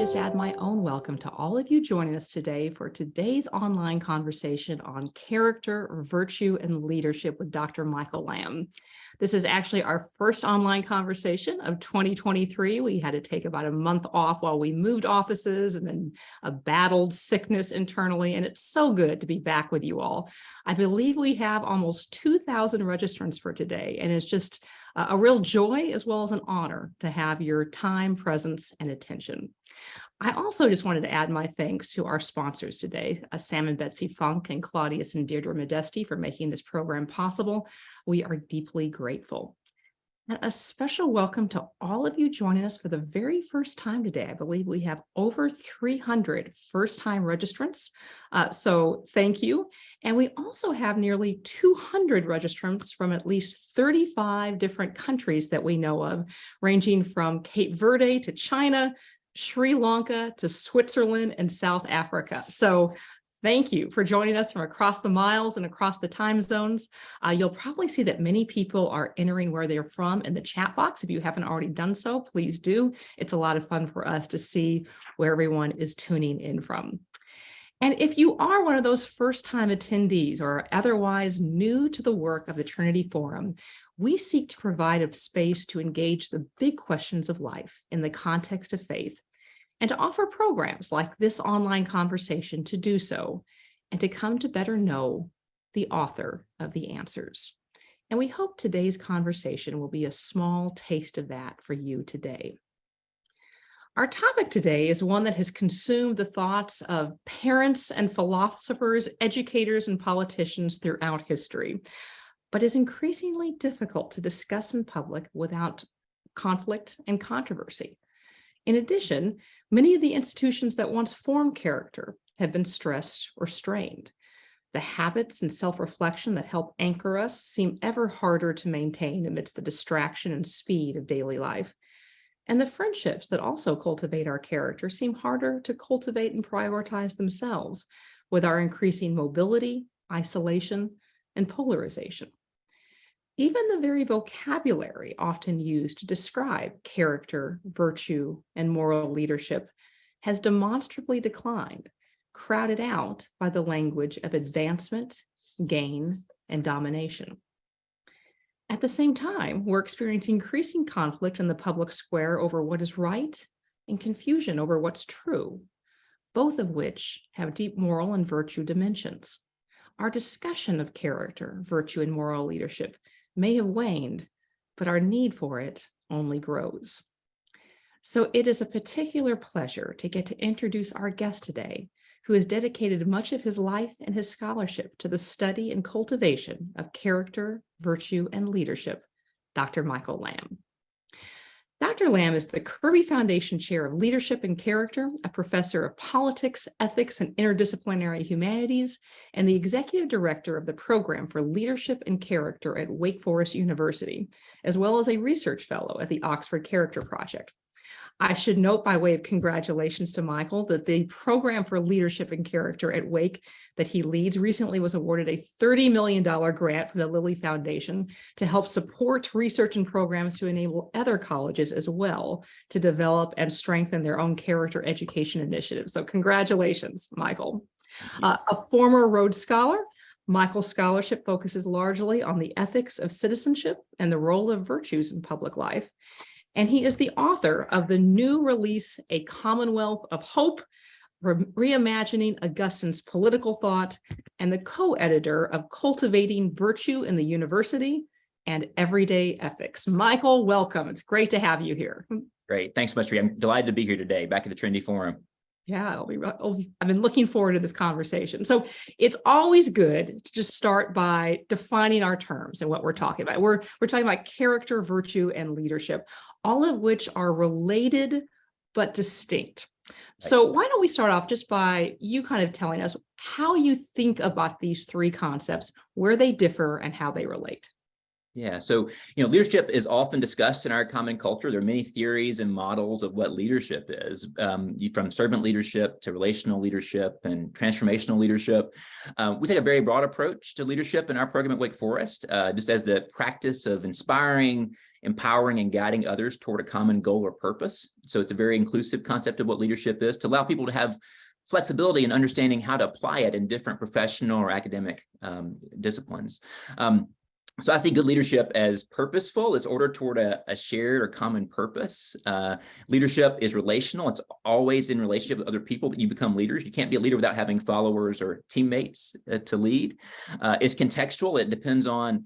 just add my own welcome to all of you joining us today for today's online conversation on character, virtue, and leadership with Dr. Michael Lamb. This is actually our first online conversation of 2023. We had to take about a month off while we moved offices and then battled sickness internally, and it's so good to be back with you all. I believe we have almost 2,000 registrants for today, and it's just a real joy as well as an honor to have your time, presence, and attention. I also just wanted to add my thanks to our sponsors today, Sam and Betsy Funk and Claudius and Deirdre Modesti for making this program possible. We are deeply grateful. And a special welcome to all of you joining us for the very first time today. I believe we have over 300 first-time registrants, so thank you. And we also have nearly 200 registrants from at least 35 different countries that we know of, ranging from Cape Verde to China, Sri Lanka to Switzerland and South Africa. So thank you for joining us from across the miles and across the time zones. You'll probably see that many people are entering where they're from in the chat box. If you haven't already done so, please do. It's a lot of fun for us to see where everyone is tuning in from. And if you are one of those first-time attendees or otherwise new to the work of the Trinity Forum, we seek to provide a space to engage the big questions of life in the context of faith, and to offer programs like this online conversation to do so, and to come to better know the author of the answers. And we hope today's conversation will be a small taste of that for you today. Our topic today is one that has consumed the thoughts of parents and philosophers, educators, and politicians throughout history, but is increasingly difficult to discuss in public without conflict and controversy. In addition, many of the institutions that once formed character have been stressed or strained. The habits and self-reflection that help anchor us seem ever harder to maintain amidst the distraction and speed of daily life. And the friendships that also cultivate our character seem harder to cultivate and prioritize themselves with our increasing mobility, isolation, and polarization. Even the very vocabulary often used to describe character, virtue, and moral leadership has demonstrably declined, crowded out by the language of advancement, gain, and domination. At the same time, we're experiencing increasing conflict in the public square over what is right and confusion over what's true, both of which have deep moral and virtue dimensions. Our discussion of character, virtue, and moral leadership may have waned, but our need for it only grows. So it is a particular pleasure to get to introduce our guest today, who has dedicated much of his life and his scholarship to the study and cultivation of character, virtue, and leadership, Dr. Michael Lamb. Dr. Lamb is the Kirby Foundation Chair of Leadership and Character, a professor of politics, ethics, and interdisciplinary humanities, and the executive director of the Program for Leadership and Character at Wake Forest University, as well as a research fellow at the Oxford Character Project. I should note, by way of congratulations to Michael, that the Program for Leadership and Character at Wake that he leads recently was awarded a $30 million grant from the Lilly Foundation to help support research and programs to enable other colleges as well to develop and strengthen their own character education initiatives. So congratulations, Michael. A former Rhodes Scholar, Michael's scholarship focuses largely on the ethics of citizenship and the role of virtues in public life. And he is the author of the new release, A Commonwealth of Hope, Reimagining Augustine's Political Thought, and the co-editor of Cultivating Virtue in the University and Everyday Ethics. Michael, welcome. It's great to have you here. Great. Thanks so much, Rhea. I'm delighted to be here today, back at the Trinity Forum. Yeah, I've been looking forward to this conversation. So it's always good to just start by defining our terms and what we're talking about. We're talking about character, virtue, and leadership, all of which are related but distinct. Right. So why don't we start off just by you kind of telling us how you think about these three concepts, where they differ, and how they relate. Yeah. So, leadership is often discussed in our common culture. There are many theories and models of what leadership is, from servant leadership to relational leadership and transformational leadership. We take a very broad approach to leadership in our program at Wake Forest, just as the practice of inspiring, empowering, and guiding others toward a common goal or purpose. So it's a very inclusive concept of what leadership is, to allow people to have flexibility in understanding how to apply it in different professional or academic disciplines. So I see good leadership as purposeful. It's ordered toward a shared or common purpose. Leadership is relational. It's always in relationship with other people that you become leaders. You can't be a leader without having followers or teammates to lead. It's contextual. It depends on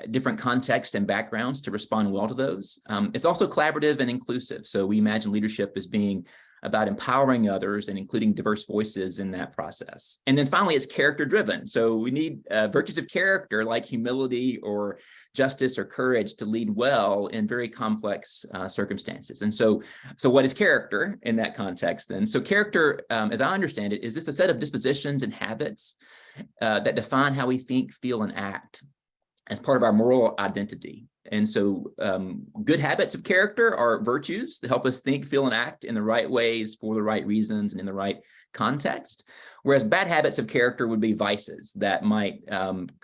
different contexts and backgrounds to respond well to those. It's also collaborative and inclusive. So we imagine leadership as being about empowering others and including diverse voices in that process. And then finally, it's character driven. So we need virtues of character like humility or justice or courage to lead well in very complex circumstances. And so what is character in that context then? So character, as I understand it, is just a set of dispositions and habits that define how we think, feel, and act as part of our moral identity. And so good habits of character are virtues that help us think, feel, and act in the right ways for the right reasons and in the right context. Whereas bad habits of character would be vices that might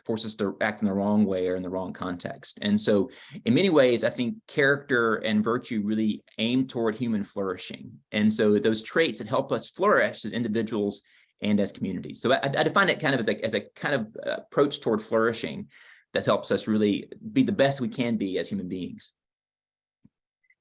force us to act in the wrong way or in the wrong context. And so in many ways, I think character and virtue really aim toward human flourishing. And so those traits that help us flourish as individuals and as communities. So I define it kind of as a kind of approach toward flourishing that helps us really be the best we can be as human beings.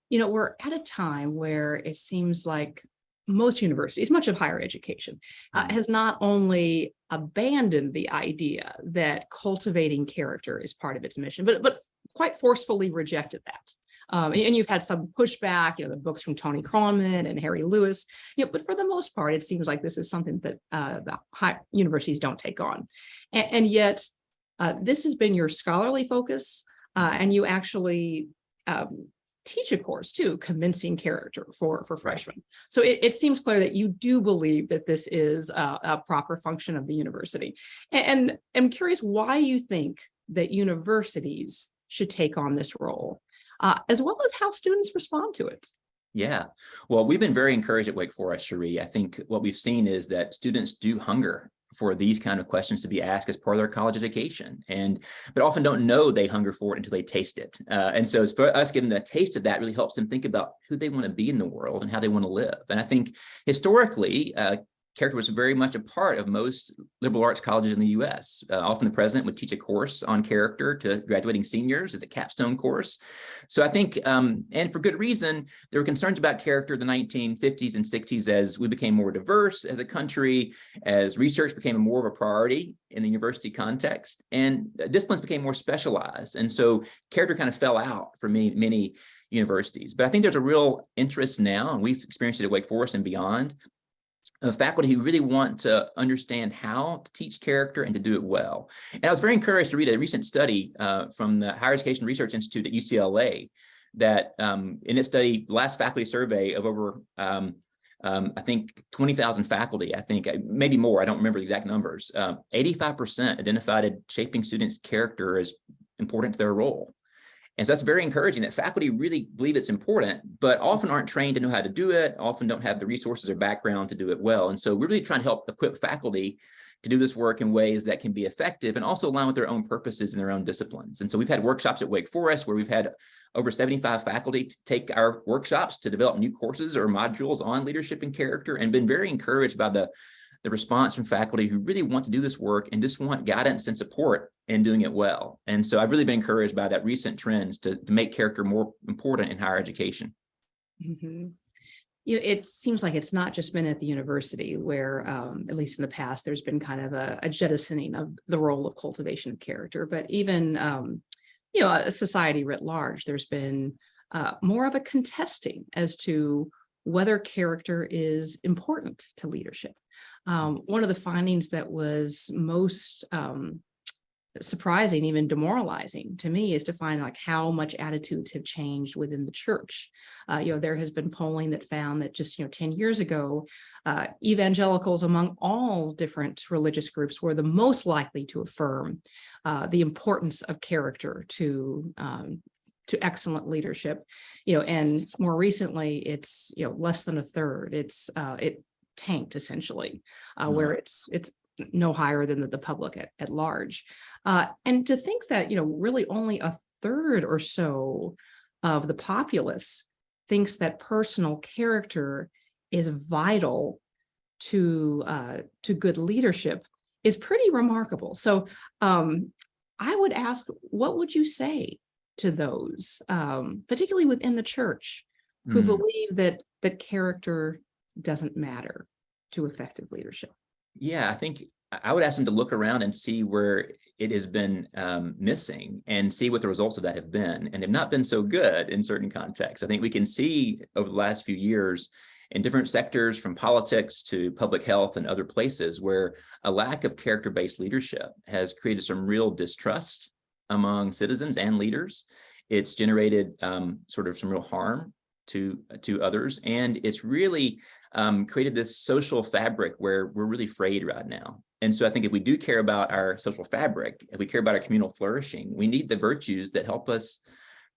We're at a time where it seems like most universities, much of higher education, has not only abandoned the idea that cultivating character is part of its mission, but quite forcefully rejected that. And you've had some pushback, the books from Tony Kronman and Harry Lewis, but for the most part, it seems like this is something that the high universities don't take on. And yet, this has been your scholarly focus, and you actually teach a course too, commencing character for freshmen. So it seems clear that you do believe that this is a proper function of the university. And I'm curious why you think that universities should take on this role, as well as how students respond to it. Yeah, well, we've been very encouraged at Wake Forest, Cherie. I think what we've seen is that students do hunger for these kind of questions to be asked as part of their college education, but often don't know they hunger for it until they taste it. And so it's for us, giving them a taste of that really helps them think about who they want to be in the world and how they want to live. And I think historically, character was very much a part of most liberal arts colleges in the US. Often the president would teach a course on character to graduating seniors as a capstone course. So I think, and for good reason, there were concerns about character in the 1950s and 60s as we became more diverse as a country, as research became more of a priority in the university context, and disciplines became more specialized. And so character kind of fell out for many universities. But I think there's a real interest now, and we've experienced it at Wake Forest and beyond, of faculty who really want to understand how to teach character and to do it well. And I was very encouraged to read a recent study from the Higher Education Research Institute at UCLA that in its study, last faculty survey of over, I think 20,000 faculty, I think maybe more, I don't remember the exact numbers, 85% identified shaping students' character as important to their role. And so that's very encouraging that faculty really believe it's important, but often aren't trained to know how to do it, often don't have the resources or background to do it well. And so we're really trying to help equip faculty to do this work in ways that can be effective and also align with their own purposes and their own disciplines. And so we've had workshops at Wake Forest where we've had over 75 faculty to take our workshops to develop new courses or modules on leadership and character, and been very encouraged by the response from faculty who really want to do this work and just want guidance and support in doing it well. And so I've really been encouraged by that recent trends to make character more important in higher education. Mm-hmm. It seems like it's not just been at the university where, at least in the past, there's been kind of a jettisoning of the role of cultivation of character, but even, a society writ large, there's been more of a contesting as to whether character is important to leadership. One of the findings that was most surprising, even demoralizing to me, is to find like how much attitudes have changed within the church. There has been polling that found that just 10 years ago, evangelicals among all different religious groups were the most likely to affirm the importance of character to excellent leadership. And more recently, it's less than a third. It tanked essentially, where it's no higher than the public at large. And to think that, really only a third or so of the populace thinks that personal character is vital to good leadership is pretty remarkable. So I would ask, what would you say to those, particularly within the church, who believe that character doesn't matter to effective leadership? Yeah, I think I would ask them to look around and see where it has been missing and see what the results of that have been. And they've not been so good in certain contexts. I think we can see over the last few years in different sectors, from politics to public health and other places, where a lack of character-based leadership has created some real distrust among citizens and leaders. It's generated sort of some real harm to others. And it's really created this social fabric where we're really frayed right now. And so I think if we do care about our social fabric, if we care about our communal flourishing, we need the virtues that help us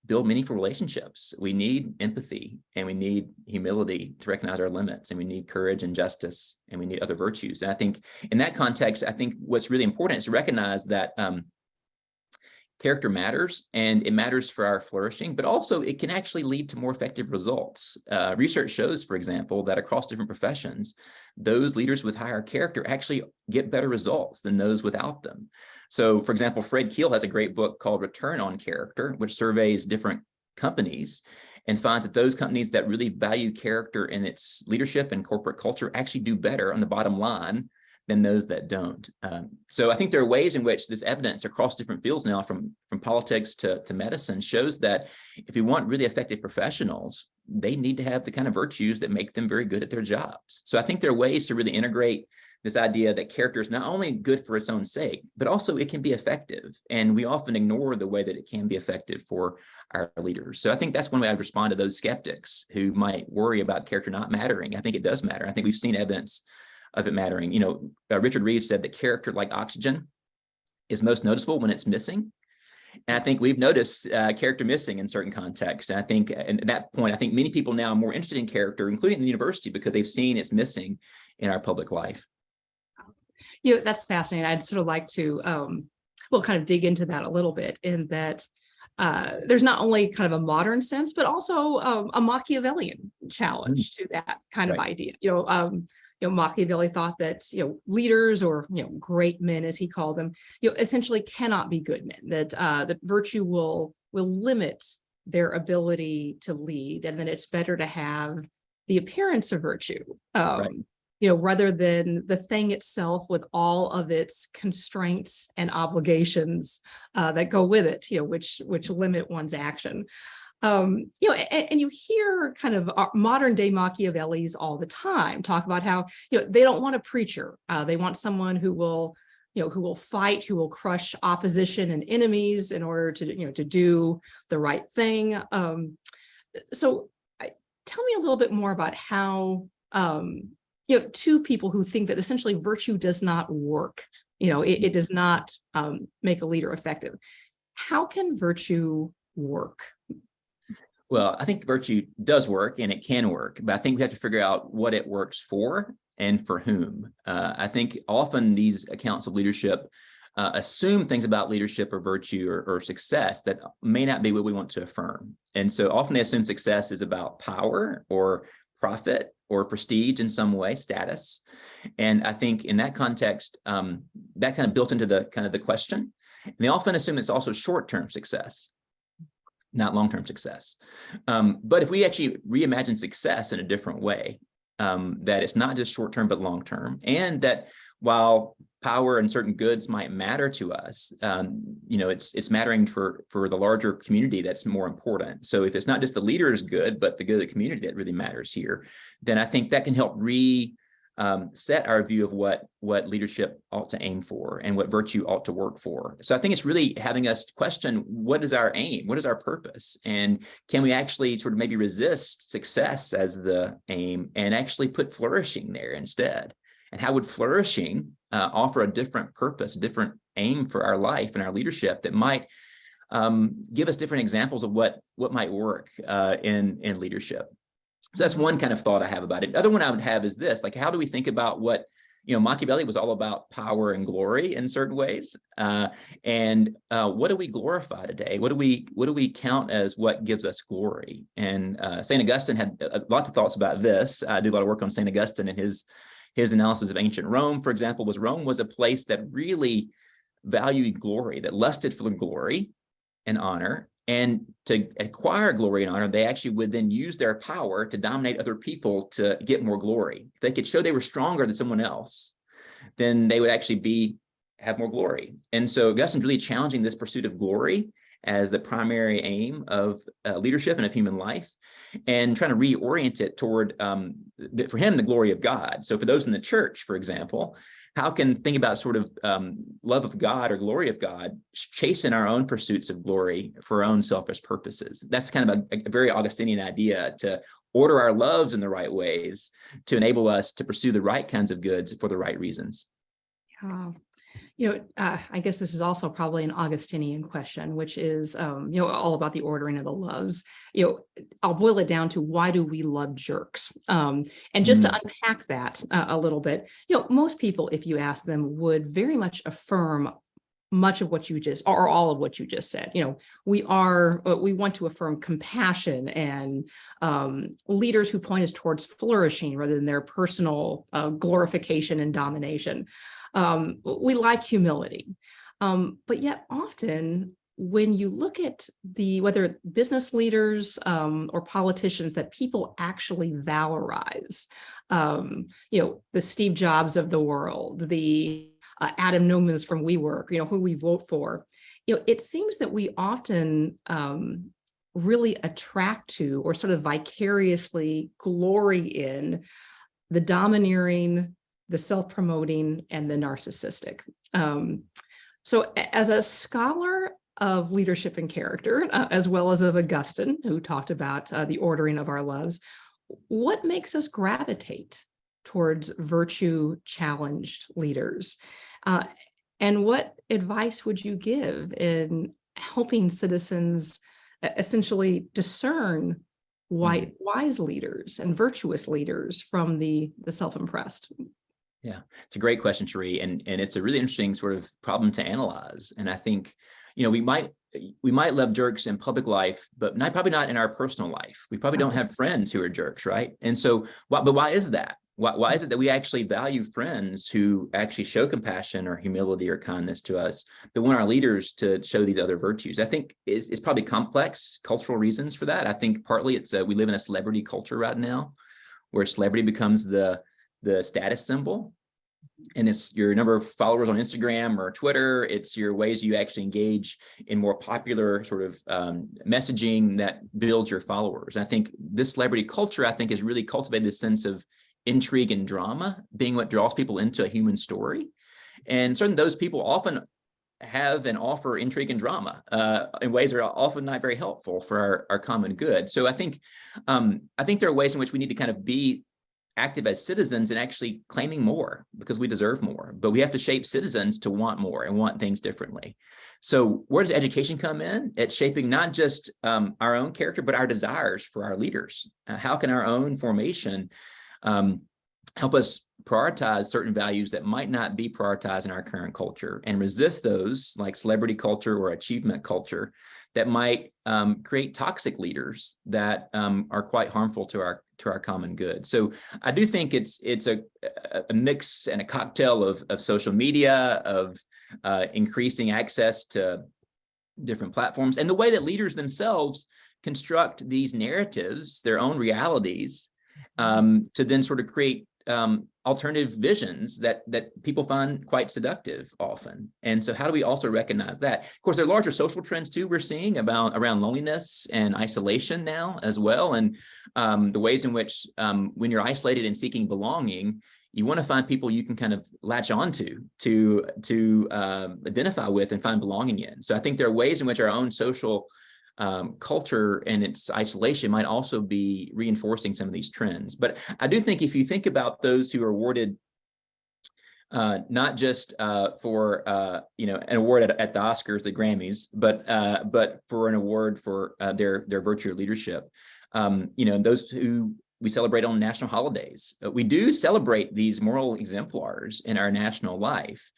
build meaningful relationships. We need empathy, and we need humility to recognize our limits, and we need courage and justice, and we need other virtues. And I think in that context, I think what's really important is to recognize that character matters, and it matters for our flourishing, but also it can actually lead to more effective results. Research shows, for example, that across different professions, those leaders with higher character actually get better results than those without them. So, for example, Fred Keel has a great book called Return on Character, which surveys different companies and finds that those companies that really value character in its leadership and corporate culture actually do better on the bottom line than those that don't. So I think there are ways in which this evidence across different fields now, from politics to medicine, shows that if we want really effective professionals, they need to have the kind of virtues that make them very good at their jobs. So I think there are ways to really integrate this idea that character is not only good for its own sake, but also it can be effective. And we often ignore the way that it can be effective for our leaders. So I think that's one way I'd respond to those skeptics who might worry about character not mattering. I think it does matter. I think we've seen evidence of it mattering. Richard Reeves said that character, like oxygen, is most noticeable when it's missing. And I think we've noticed character missing in certain contexts. And I think at that point, I think many people now are more interested in character, including the university, because they've seen it's missing in our public life. That's fascinating. I'd sort of like to, kind of dig into that a little bit, in that there's not only kind of a modern sense, but also a Machiavellian challenge to that kind of idea. Machiavelli thought that, leaders, or, great men, as he called them, essentially cannot be good men, that virtue will limit their ability to lead. And then it's better to have the appearance of virtue, rather than the thing itself with all of its constraints and obligations that go with it, which limit one's action. And you hear kind of modern day Machiavellis all the time talk about how, they don't want a preacher. They want someone who will fight, who will crush opposition and enemies in order to do the right thing. So tell me a little bit more about how, two people who think that essentially virtue does not work, it does not make a leader effective. How can virtue work? Well, I think virtue does work, and it can work, but I think we have to figure out what it works for and for whom. I think often these accounts of leadership assume things about leadership or virtue or success that may not be what we want to affirm. And so often they assume success is about power or profit or prestige in some way, status. And I think in that context, that kind of built into the question. And they often assume it's also short-term success, not long-term success. But if we actually reimagine success in a different way, that it's not just short-term, but long-term, and that while power and certain goods might matter to us, it's mattering for the larger community that's more important. So if it's not just the leader's good, but the good of the community that really matters here, then I think that can help set our view of what leadership ought to aim for and what virtue ought to work for. So I think it's really having us question, what is our aim? What is our purpose? And can we actually sort of maybe resist success as the aim and actually put flourishing there instead? And how would flourishing offer a different purpose, a different aim for our life and our leadership that might give us different examples of what might work in leadership? So that's one kind of thought I have about it. The other one I would have is this, like, how do we think about what, Machiavelli was all about power and glory in certain ways. And what do we glorify today? What do we count as what gives us glory? And St. Augustine had lots of thoughts about this. I do a lot of work on St. Augustine and his analysis of ancient Rome, for example, Rome was a place that really valued glory, that lusted for glory and honor. And to acquire glory and honor, they actually would then use their power to dominate other people to get more glory. If they could show they were stronger than someone else, then they would actually have more glory. And so Augustine's really challenging this pursuit of glory as the primary aim of leadership and of human life, and trying to reorient it toward, for him, the glory of God. So for those in the church, for example, how can think about sort of love of God or glory of God chasing our own pursuits of glory for our own selfish purposes? That's kind of a very Augustinian idea, to order our loves in the right ways to enable us to pursue the right kinds of goods for the right reasons. I guess this is also probably an Augustinian question, which is, all about the ordering of the loves. I'll boil it down to, why do we love jerks? And just to unpack that a little bit, most people, if you ask them, would very much affirm much of what you just, or all of what you just said. We want to affirm compassion and leaders who point us towards flourishing rather than their personal glorification and domination. We like humility, but yet often when you look at whether business leaders or politicians that people actually valorize, the Steve Jobs of the world, the Adam Neumans from WeWork, who we vote for, it seems that we often really attract to, or sort of vicariously glory in, the domineering, the self-promoting, and the narcissistic. So as a scholar of leadership and character, as well as of Augustine, who talked about the ordering of our loves, what makes us gravitate towards virtue-challenged leaders? And what advice would you give in helping citizens essentially discern wise leaders and virtuous leaders from the self-impressed? Yeah, it's a great question, Sheree, and it's a really interesting sort of problem to analyze. And I think, we might love jerks in public life, but probably not in our personal life. We probably don't have friends who are jerks, right? And so, but why is that? Why is it that we actually value friends who actually show compassion or humility or kindness to us, but want our leaders to show these other virtues? I think it's probably complex cultural reasons for that. I think partly it's we live in a celebrity culture right now, where celebrity becomes the status symbol, and it's your number of followers on Instagram or Twitter. It's your ways you actually engage in more popular sort of messaging that builds your followers. I think this celebrity culture, has really cultivated this sense of intrigue and drama being what draws people into a human story. And certainly those people often have and offer intrigue and drama in ways that are often not very helpful for our common good. So I think there are ways in which we need to kind of be active as citizens and actually claiming more, because we deserve more, but we have to shape citizens to want more and want things differently. So where does education come in? It's shaping not just our own character, but our desires for our leaders. How can our own formation help us prioritize certain values that might not be prioritized in our current culture, and resist those, like celebrity culture or achievement culture, that might create toxic leaders that are quite harmful to our common good. So I do think it's a mix and a cocktail of social media, of increasing access to different platforms, and the way that leaders themselves construct these narratives, their own realities, to then sort of create alternative visions that people find quite seductive often. And so how do we also recognize that? Of course, there are larger social trends too we're seeing around loneliness and isolation now as well, and the ways in which when you're isolated and seeking belonging, You want to find people you can kind of latch onto to identify with and find belonging in. So I think there are ways in which our own social culture and its isolation might also be reinforcing some of these trends. But I do think if you think about those who are awarded not just for an award at the Oscars, the Grammys, but for an award for their virtue of leadership, those who we celebrate on national holidays. We do celebrate these moral exemplars in our national life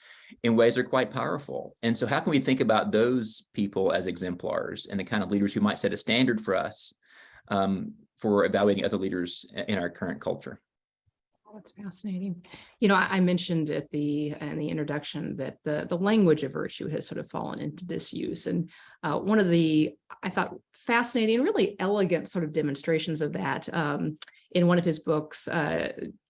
in ways that are quite powerful. And so how can we think about those people as exemplars and the kind of leaders who might set a standard for us for evaluating other leaders in our current culture? That's fascinating. I mentioned in the introduction that the language of virtue has sort of fallen into disuse. And one of the, I thought, fascinating and really elegant sort of demonstrations of that in one of his books,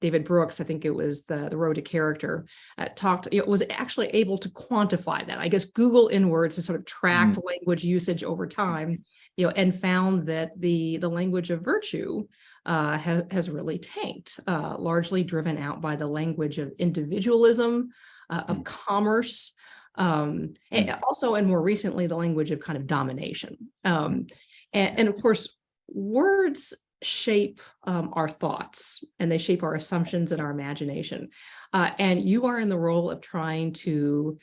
David Brooks, I think it was the Road to Character, was actually able to quantify that. I guess Google inwards has sort of tracked language usage over time, and found that the language of virtue has really tanked, largely driven out by the language of individualism, of commerce, and also, and more recently, the language of kind of domination. And of course, words shape our thoughts, and they shape our assumptions and our imagination. And you are in the role of trying to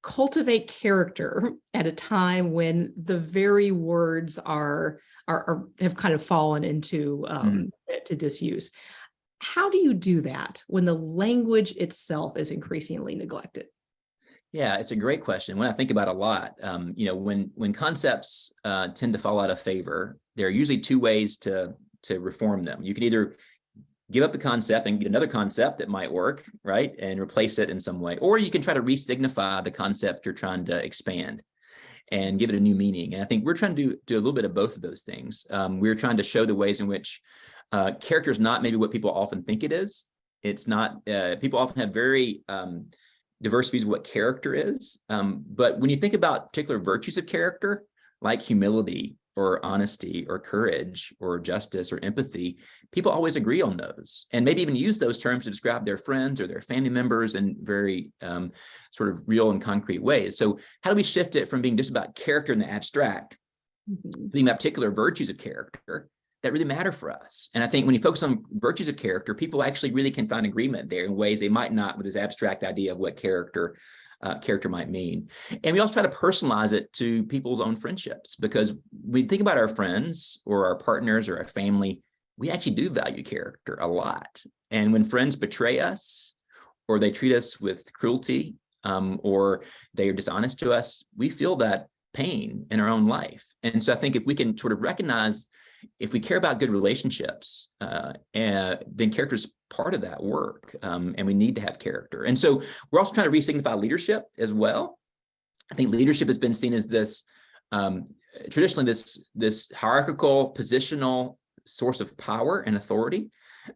cultivate character at a time when the very words have kind of fallen into to disuse. How do you do that when the language itself is increasingly neglected? Yeah, it's a great question. When I think about it a lot, when concepts tend to fall out of favor, there are usually two ways to reform them. You can either give up the concept and get another concept that might work, right, and replace it in some way, or you can try to re-signify the concept you're trying to expand and give it a new meaning. And I think we're trying to do a little bit of both of those things. We're trying to show the ways in which character is not maybe what people often think it is. It's not, people often have very diverse views of what character is. But when you think about particular virtues of character, like humility or honesty or courage or justice or empathy, people always agree on those and maybe even use those terms to describe their friends or their family members in very sort of real and concrete ways. So how do we shift it from being just about character in the abstract, being about particular virtues of character that really matter for us? And I think when you focus on virtues of character, people actually really can find agreement there in ways they might not with this abstract idea of what character might mean. And we also try to personalize it to people's own friendships, because we think about our friends or our partners or our family, we actually do value character a lot. And when friends betray us or they treat us with cruelty or they are dishonest to us, we feel that pain in our own life. And so I think if we can sort of recognize, if we care about good relationships, then character is part of that work, and we need to have character. And so we're also trying to re-signify leadership as well. I think leadership has been seen as this, traditionally this hierarchical, positional source of power and authority.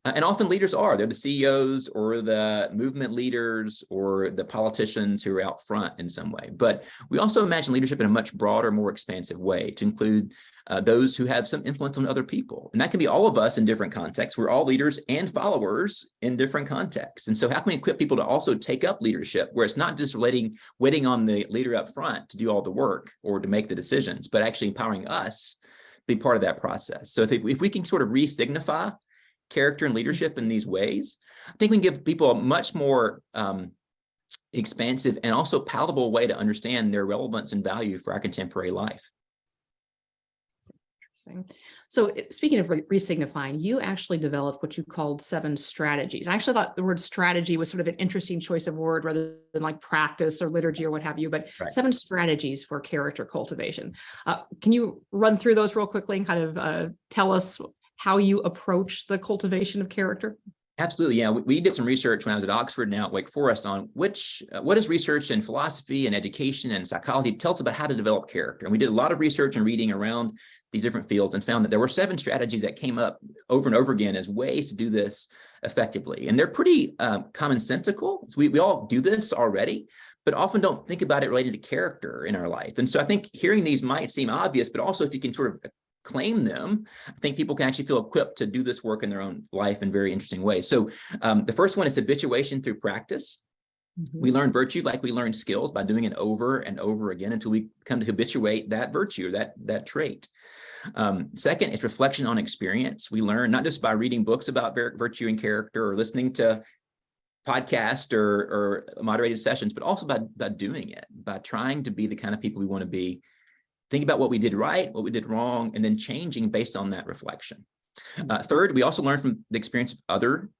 And often leaders they're the CEOs or the movement leaders or the politicians who are out front in some way. But we also imagine leadership in a much broader, more expansive way to include those who have some influence on other people. And that can be all of us in different contexts. We're all leaders and followers in different contexts. And so how can we equip people to also take up leadership where it's not just waiting on the leader up front to do all the work or to make the decisions, but actually empowering us to be part of that process. So if we can sort of re-signify character and leadership in these ways, I think we can give people a much more expansive and also palatable way to understand their relevance and value for our contemporary life. Interesting. So speaking of re-signifying, you actually developed what you called 7 strategies. I actually thought the word strategy was sort of an interesting choice of word rather than like practice or liturgy or what have you, but right. 7 strategies for character cultivation. Can you run through those real quickly and kind of tell us how you approach the cultivation of character? Absolutely. Yeah. We did some research when I was at Oxford and now at Wake Forest on what is research in philosophy and education and psychology tell us about how to develop character. And we did a lot of research and reading around these different fields and found that there were 7 strategies that came up over and over again as ways to do this effectively. And they're pretty commonsensical. So we all do this already, but often don't think about it related to character in our life. And so I think hearing these might seem obvious, but also if you can sort of claim them, I think people can actually feel equipped to do this work in their own life in very interesting ways. So the first one is habituation through practice. We learn virtue like we learn skills by doing it over and over again until we come to habituate that virtue or that trait. Second is reflection on experience. We learn not just by reading books about virtue and character or listening to podcasts or moderated sessions, but also by doing it, by trying to be the kind of people we want to be, think about what we did right, what we did wrong, and then changing based on that reflection. Third, we also learn from the experience of other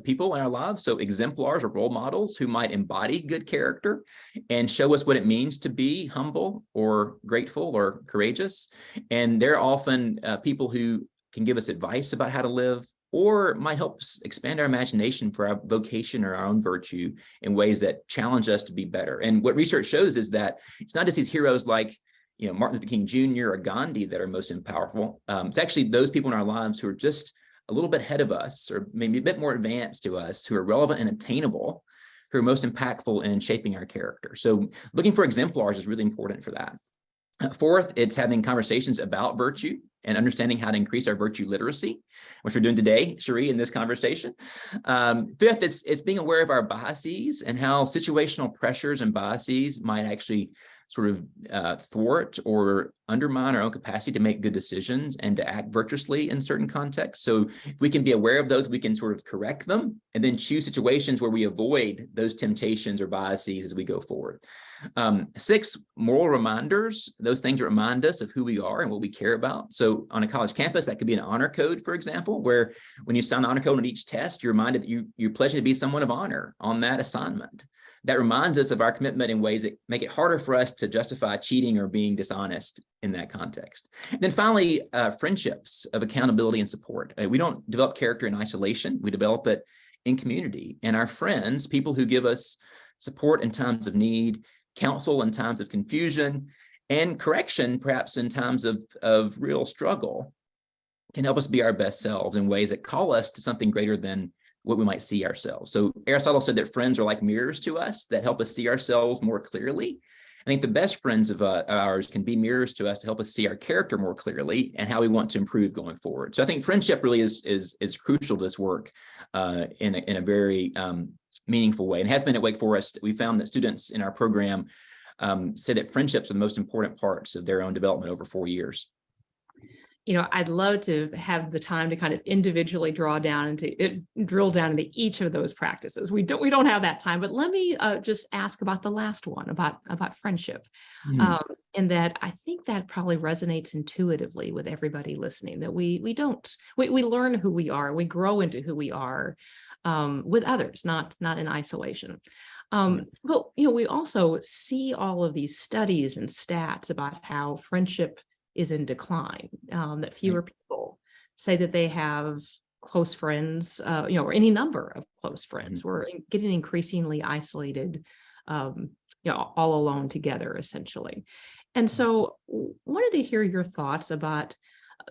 people in our lives. So exemplars or role models who might embody good character and show us what it means to be humble or grateful or courageous. And they're often people who can give us advice about how to live, or might help us expand our imagination for our vocation or our own virtue in ways that challenge us to be better. And what research shows is that it's not just these heroes like Martin Luther King Jr. or Gandhi that are most powerful. It's actually those people in our lives who are just a little bit ahead of us, or maybe a bit more advanced to us, who are relevant and attainable, who are most impactful in shaping our character. So looking for exemplars is really important for that. Fourth, it's having conversations about virtue and understanding how to increase our virtue literacy, which we're doing today, Cherie, in this conversation. Fifth, it's being aware of our biases and how situational pressures and biases might actually sort of thwart or undermine our own capacity to make good decisions and to act virtuously in certain contexts. So if we can be aware of those, we can sort of correct them and then choose situations where we avoid those temptations or biases as we go forward. Six, moral reminders, those things that remind us of who we are and what we care about. So on a college campus, that could be an honor code, for example, where when you sign the honor code on each test, you're reminded that you pledge to be someone of honor on that assignment. That reminds us of our commitment in ways that make it harder for us to justify cheating or being dishonest in that context. And then finally, friendships of accountability and support. We don't develop character in isolation. We develop it in community. And our friends, people who give us support in times of need, counsel in times of confusion, and correction, perhaps in times of real struggle, can help us be our best selves in ways that call us to something greater than what we might see ourselves. So Aristotle said that friends are like mirrors to us that help us see ourselves more clearly. I think the best friends of ours can be mirrors to us to help us see our character more clearly and how we want to improve going forward. So I think friendship really is crucial to this work in a very meaningful way, and has been at Wake Forest. We found that students in our program say that friendships are the most important parts of their own development over 4 years. I'd love to have the time to kind of individually drill down into each of those practices. We don't have that time, but let me just ask about the last one, about friendship. And that I think that probably resonates intuitively with everybody listening, that we learn who we are, we grow into who we are with others, not in isolation. But we also see all of these studies and stats about how friendship is in decline, that fewer people say that they have close friends, or any number of close friends. We're getting increasingly isolated, all alone together, essentially. And so wanted to hear your thoughts about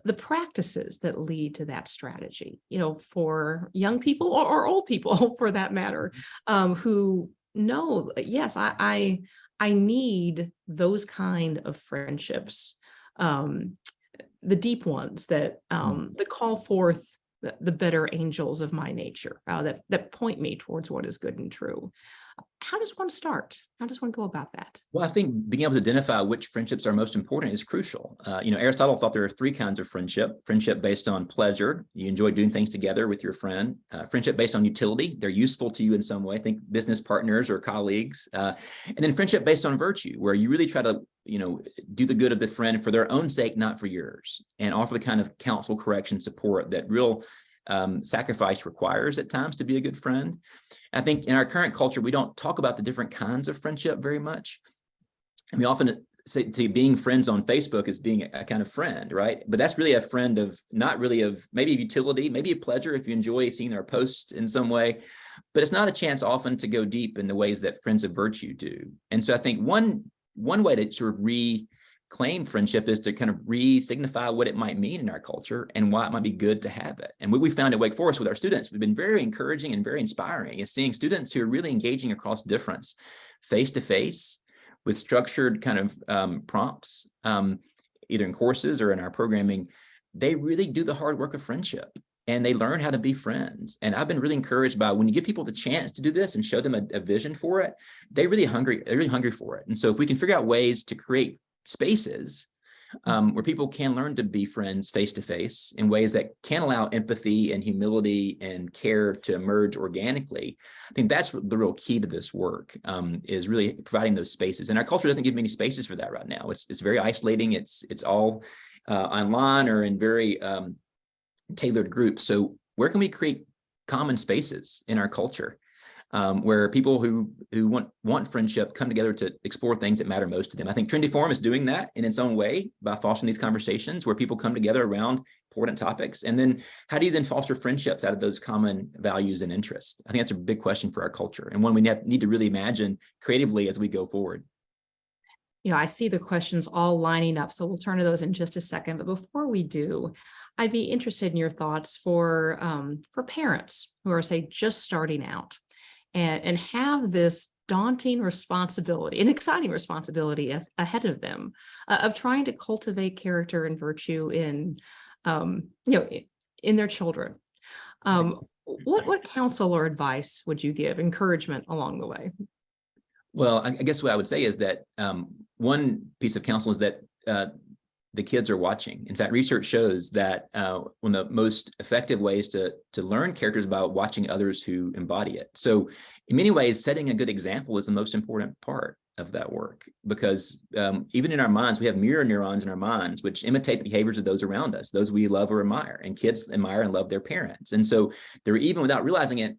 the practices that lead to that strategy, for young people or old people for that matter, who know, yes, I need those kind of friendships, the deep ones that call forth the better angels of my nature, that point me towards what is good and true. How does one start? How does one go about that? Well, I think being able to identify which friendships are most important is crucial. Aristotle thought there are 3 kinds of friendship. Friendship based on pleasure. You enjoy doing things together with your friend. Friendship based on utility. They're useful to you in some way. Think business partners or colleagues. And then friendship based on virtue, where you really try to, do the good of the friend for their own sake, not for yours, and offer the kind of counsel, correction, support that real sacrifice requires at times to be a good friend. I think in our current culture, we don't talk about the different kinds of friendship very much. And we often say being friends on Facebook as being a kind of friend, right? But that's really a friend of, not really of maybe utility, maybe a pleasure if you enjoy seeing their posts in some way, but it's not a chance often to go deep in the ways that friends of virtue do. And so I think one way to sort of reclaim friendship is to kind of re-signify what it might mean in our culture and why it might be good to have it. And what we found at Wake Forest with our students, we've been very encouraging and very inspiring, is seeing students who are really engaging across difference, face-to-face, with structured kind of prompts, either in courses or in our programming, they really do the hard work of friendship. And they learn how to be friends. And I've been really encouraged by when you give people the chance to do this and show them a vision for it, they're really hungry for it. And so if we can figure out ways to create spaces where people can learn to be friends face to face in ways that can allow empathy and humility and care to emerge organically, I think that's the real key to this work, is really providing those spaces. And our culture doesn't give many spaces for that right now. It's very isolating. It's all online or in very tailored groups. So where can we create common spaces in our culture where people who want friendship come together to explore things that matter most to them? I think Trinity Forum is doing that in its own way by fostering these conversations where people come together around important topics. And then how do you then foster friendships out of those common values and interests? I think that's a big question for our culture, and one we need to really imagine creatively as we go forward. I see the questions all lining up, so we'll turn to those in just a second. But before we do, I'd be interested in your thoughts for parents who are, say, just starting out and have this daunting responsibility, an exciting responsibility ahead of them of trying to cultivate character and virtue in their children. What counsel or advice would you give, encouragement along the way? Well, I guess what I would say is that one piece of counsel is that the kids are watching. In fact, research shows that one of the most effective ways to learn character is about watching others who embody it. So in many ways, setting a good example is the most important part of that work, because even in our minds, we have mirror neurons in our minds, which imitate the behaviors of those around us, those we love or admire, and kids admire and love their parents. And so they're, even without realizing it,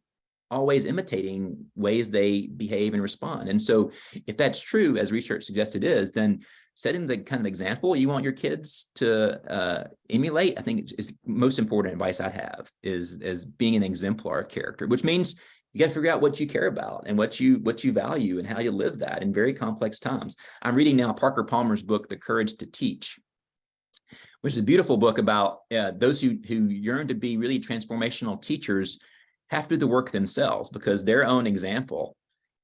always imitating ways they behave and respond. And so if that's true, as research suggests it is, then setting the kind of example you want your kids to emulate, I think is the most important advice I have, is being an exemplar of character, which means you got to figure out what you care about and what you value and how you live that in very complex times. I'm reading now Parker Palmer's book, The Courage to Teach, which is a beautiful book about those who yearn to be really transformational teachers have to do the work themselves, because their own example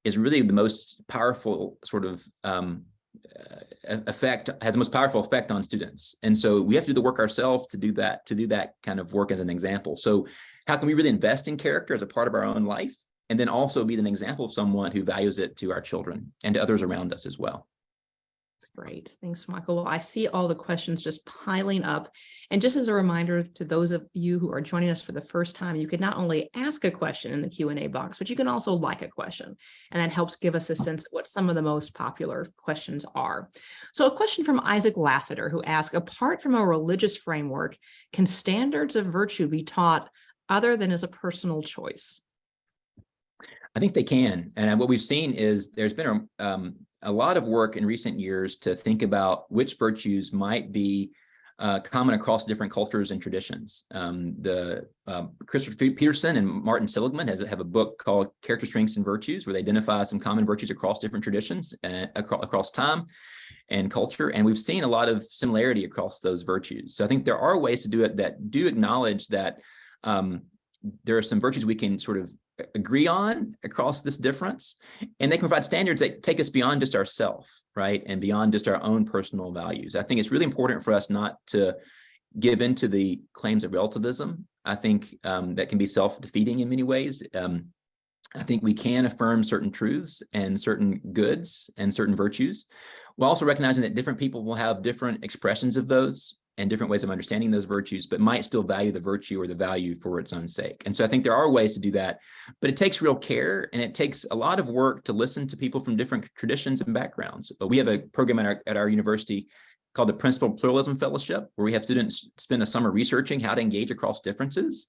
is really the most powerful sort of has the most powerful effect on students. And so we have to do the work ourselves to do that kind of work as an example. So how can we really invest in character as a part of our own life, and then also be an example of someone who values it to our children and to others around us as well? That's great. Thanks, Michael. Well, I see all the questions just piling up. And just as a reminder to those of you who are joining us for the first time, you can not only ask a question in the Q&A box, but you can also like a question. And that helps give us a sense of what some of the most popular questions are. So a question from Isaac Lassiter, who asked, apart from a religious framework, can standards of virtue be taught other than as a personal choice? I think they can. And what we've seen is there's been a lot of work in recent years to think about which virtues might be common across different cultures and traditions. Christopher Peterson and Martin Seligman have a book called Character, Strengths, and Virtues, where they identify some common virtues across different traditions, across time and culture. And we've seen a lot of similarity across those virtues. So I think there are ways to do it that do acknowledge that there are some virtues we can sort of agree on across this difference, and they can provide standards that take us beyond just ourselves, right, and beyond just our own personal values. I think it's really important for us not to give into the claims of relativism. I think that can be self-defeating in many ways. I think we can affirm certain truths and certain goods and certain virtues, while also recognizing that different people will have different expressions of those and different ways of understanding those virtues, but might still value the virtue or the value for its own sake. And so I think there are ways to do that, but it takes real care, and it takes a lot of work to listen to people from different traditions and backgrounds. We have a program at our university called the Principal Pluralism Fellowship, where we have students spend a summer researching how to engage across differences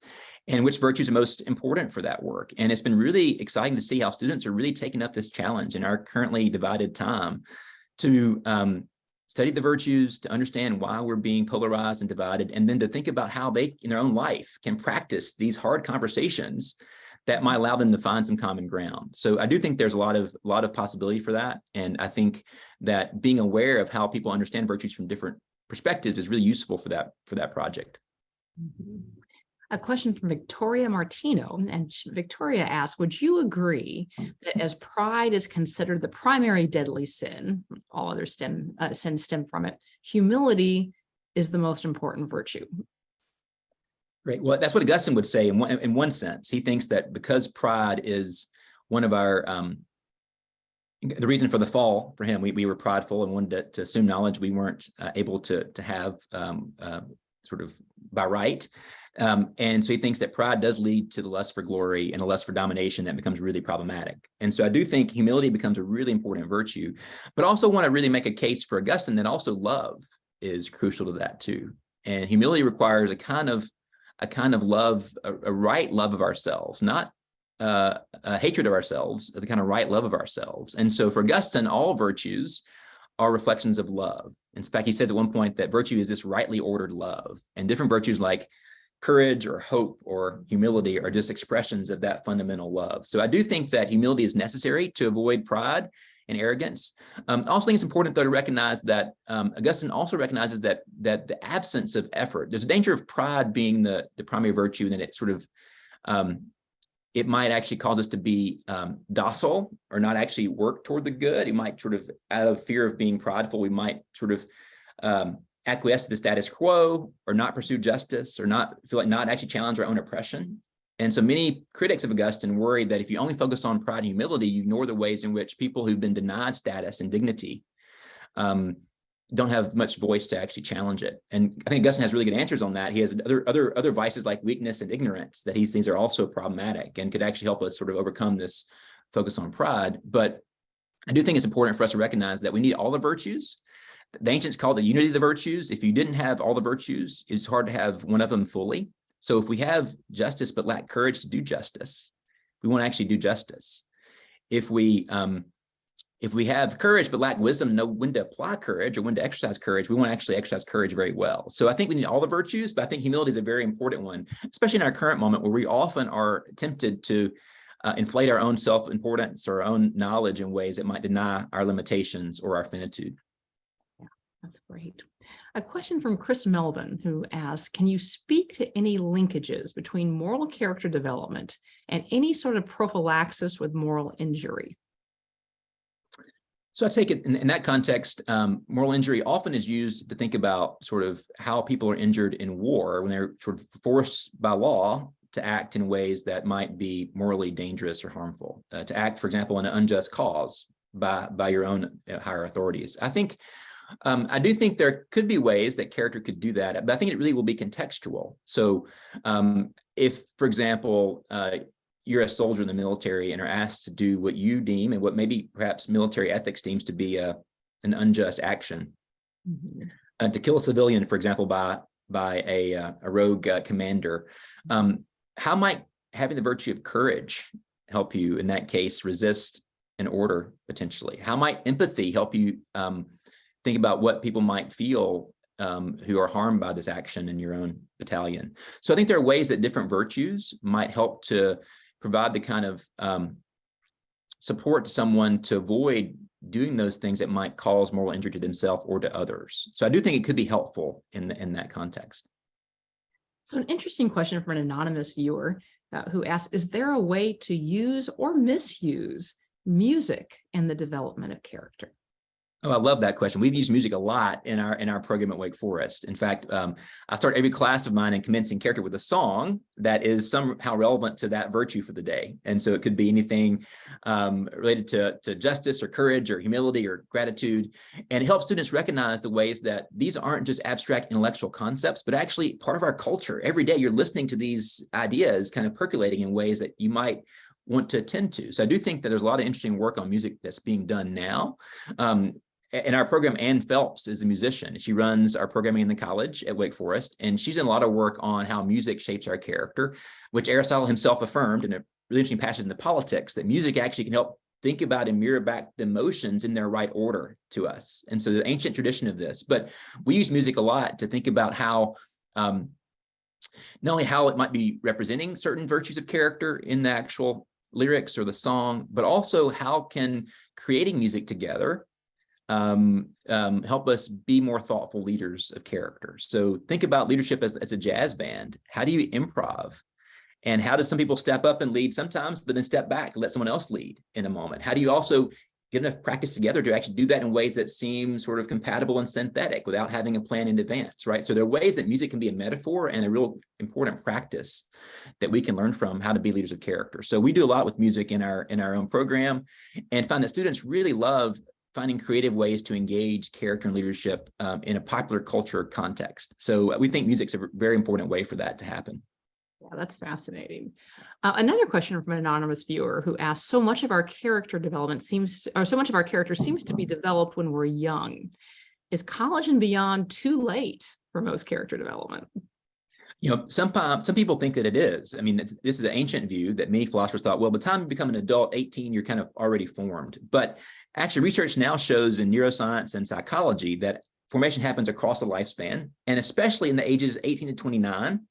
and which virtues are most important for that work. And it's been really exciting to see how students are really taking up this challenge in our currently divided time to study the virtues, to understand why we're being polarized and divided, and then to think about how they, in their own life, can practice these hard conversations that might allow them to find some common ground. So I do think there's a lot of possibility for that. And I think that being aware of how people understand virtues from different perspectives is really useful for that project. Mm-hmm. A question from Victoria Martino, and Victoria asks, would you agree that as pride is considered the primary deadly sin, all other sins stem from it, humility is the most important virtue? Great. Well, that's what Augustine would say in one sense. He thinks that because pride is one of our, the reason for the fall for him, we were prideful and wanted to assume knowledge we weren't able to have sort of by right. And so he thinks that pride does lead to the lust for glory and a lust for domination that becomes really problematic. And so I do think humility becomes a really important virtue, but also want to really make a case for Augustine that also love is crucial to that too. And humility requires a kind of love, a right love of ourselves, not a hatred of ourselves, the kind of right love of ourselves. And so for Augustine, all virtues are reflections of love. In fact, he says at one point that virtue is this rightly ordered love, and different virtues like courage or hope or humility are just expressions of that fundamental love. So I do think that humility is necessary to avoid pride and arrogance. I also think it's important, though, to recognize that Augustine also recognizes that the absence of effort, there's a danger of pride being the primary virtue, and then it sort of it might actually cause us to be docile or not actually work toward the good. It might sort of, out of fear of being prideful, we might sort of acquiesce to the status quo or not pursue justice or not feel like not actually challenge our own oppression. And so many critics of Augustine worry that if you only focus on pride and humility, you ignore the ways in which people who've been denied status and dignity don't have much voice to actually challenge it. And I think Augustine has really good answers on that. He has other vices like weakness and ignorance that he thinks are also problematic and could actually help us sort of overcome this focus on pride. But I do think it's important for us to recognize that we need all the virtues. The ancients called the unity of the virtues. If you didn't have all the virtues, it's hard to have one of them fully. So if we have justice but lack courage to do justice, we won't actually do justice. If we have courage but lack wisdom, know when to apply courage or when to exercise courage, we won't actually exercise courage very well. So I think we need all the virtues, but I think humility is a very important one, especially in our current moment where we often are tempted to inflate our own self-importance or our own knowledge in ways that might deny our limitations or our finitude. Yeah, that's great. A question from Chris Melvin, who asks, can you speak to any linkages between moral character development and any sort of prophylaxis with moral injury? So I take it in that context, moral injury often is used to think about sort of how people are injured in war when they're sort of forced by law to act in ways that might be morally dangerous or harmful, to act, for example, in an unjust cause by your own higher authorities. I do think there could be ways that character could do that, but I think it really will be contextual. So if, for example, you're a soldier in the military and are asked to do what you deem and what maybe perhaps military ethics deems to be an unjust action, to kill a civilian, for example, by a rogue commander, how might having the virtue of courage help you in that case resist an order potentially? How might empathy help you think about what people might feel who are harmed by this action in your own battalion? So I think there are ways that different virtues might help to provide the kind of support to someone to avoid doing those things that might cause moral injury to themselves or to others. So I do think it could be helpful in that context. So an interesting question from an anonymous viewer who asks, is there a way to use or misuse music in the development of character? Oh, I love that question. We've used music a lot in our program at Wake Forest. In fact, I start every class of mine in commencing character with a song that is somehow relevant to that virtue for the day. And so it could be anything related to justice or courage or humility or gratitude. And it helps students recognize the ways that these aren't just abstract intellectual concepts, but actually part of our culture. Every day you're listening to these ideas kind of percolating in ways that you might want to attend to. So I do think that there's a lot of interesting work on music that's being done now. In our program, Ann Phelps is a musician. She runs our programming in the college at Wake Forest, and she's done a lot of work on how music shapes our character, which Aristotle himself affirmed in a really interesting passage in the Politics, that music actually can help think about and mirror back the emotions in their right order to us. And so the ancient tradition of this, but we use music a lot to think about how, not only how it might be representing certain virtues of character in the actual lyrics or the song, but also how can creating music together help us be more thoughtful leaders of character. So think about leadership as a jazz band. How do you improv? And how do some people step up and lead sometimes, but then step back and let someone else lead in a moment? How do you also get enough practice together to actually do that in ways that seem sort of compatible and synthetic without having a plan in advance, right? So there are ways that music can be a metaphor and a real important practice that we can learn from how to be leaders of character. So we do a lot with music in our own program, and find that students really love finding creative ways to engage character and leadership in a popular culture context. So we think music's a very important way for that to happen. Yeah, that's fascinating. Another question from an anonymous viewer who asked, so much of our character development so much of our character seems to be developed when we're young. Is college and beyond too late for most character development? Some people think that it is. I mean, this is the ancient view that many philosophers thought, well, by the time you become an adult, 18, you're kind of already formed. But actually, research now shows in neuroscience and psychology that formation happens across a lifespan, and especially in the ages 18 to 29,